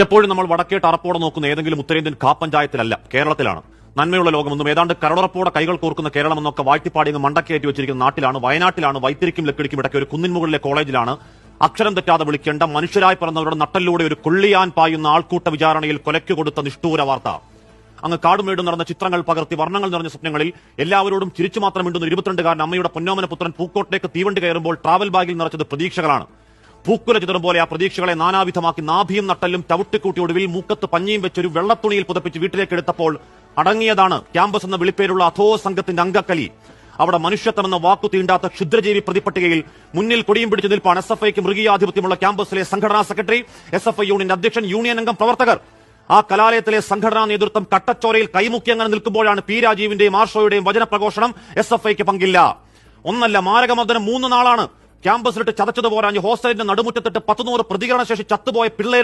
എപ്പോഴും നമ്മൾ വടക്കേട്ട് അറപ്പോടെ നോക്കുന്ന ഏതെങ്കിലും ഉത്തരേന്ത്യൻ പഞ്ചായത്തിലല്ല, കേരളത്തിലാണ്. നന്മയുള്ള ലോകമെന്നും ഏതാണ്ട് കരടറപ്പോടെ കൈകൾ കോർക്കുന്ന കേരളമെന്നൊക്കെ വാഴ്ത്തിപ്പാടി മണ്ടക്കയറ്റി വെച്ചിരിക്കുന്ന നാട്ടിലാണ്, വയനാട്ടിലാണ്, വൈത്തിരിക്കും ലക്കിടിക്കും ഇടയ്ക്ക് ഒരു കുന്നിൻ മുകളിലെ കോളേജിലാണ് അക്ഷരം തെറ്റാതെ വിളിക്കേണ്ട മനുഷ്യരായി പിറന്നവരുടെ നട്ടലിലൂടെ ഒരു കൊള്ളിയാൻ പായുന്ന ആൾക്കൂട്ട വിചാരണയിൽ കൊലയ്ക്ക് കൊടുത്ത നിഷ്ഠൂര വാർത്ത. അങ്ങ് കാടുമേടും നടന്ന ചിത്രങ്ങൾ പകർത്തി വർണ്ണങ്ങൾ നിറഞ്ഞ സ്വപ്നങ്ങളിൽ എല്ലാവരോടും ചിരിച്ചു മാത്രം മിണ്ടുന്ന 22-കാരൻ അമ്മയുടെ പൊന്നോമന പുത്രൻ പൂക്കോട്ടിലേക്ക് തീവണ്ടി കയറുമ്പോൾ ട്രാവൽ ബാഗിൽ നിറച്ചത് പ്രതീക്ഷകളാണ്. പൂക്കുല ചിത്രം പോലെ ആ പ്രതീക്ഷകളെ നാനാവിധമാക്കി നാഭിയും നട്ടലും ചവിട്ടിക്കൂട്ടി ഒടുവിൽ മൂക്കത്ത് പഞ്ഞിയും വെച്ചൊരു വെള്ളത്തുണിയിൽ പുതപ്പിച്ച് വീട്ടിലേക്ക് എടുത്തപ്പോൾ അടങ്ങിയതാണ് ക്യാമ്പസ് എന്ന വിളിപ്പേരുള്ള അധോ സംഘത്തിന്റെ അംഗക്കലി. അവിടെ മനുഷ്യത്വമെന്ന വാക്കു തീണ്ടാത്ത ക്ഷുദ്രജീവി പ്രതിപട്ടികയിൽ മുന്നിൽ കൊടിയും പിടിച്ചു നിൽപ്പാണ് SFIക്ക് മൃഗീയാധിപത്യമുള്ള ക്യാമ്പസിലെ സംഘടനാ സെക്രട്ടറി, SFI യൂണിയന്റെ അധ്യക്ഷൻ, യൂണിയൻ അംഗം, പ്രവർത്തകർ. ആ കലാലയത്തിലെ സംഘടനാ നേതൃത്വം കട്ടച്ചോരയിൽ കൈമുക്കി അങ്ങനെ നിൽക്കുമ്പോഴാണ് പി രാജീവിന്റെയും ആർഷോയുടെയും വചനപ്രഘോഷണം. SFIക്ക് പങ്കില്ല. ഒന്നല്ല, മാരകമർദ്ദനം 3 നാളാണ്. ക്യാമ്പസിലിട്ട് ചതച്ചതുപോരാഞ്ഞ് ഹോസ്റ്റലിന്റെ നടുമുറ്റത്തിട്ട് 100 പ്രതികരണശേഷി ചത്തുപോയ പിള്ളേരുടെ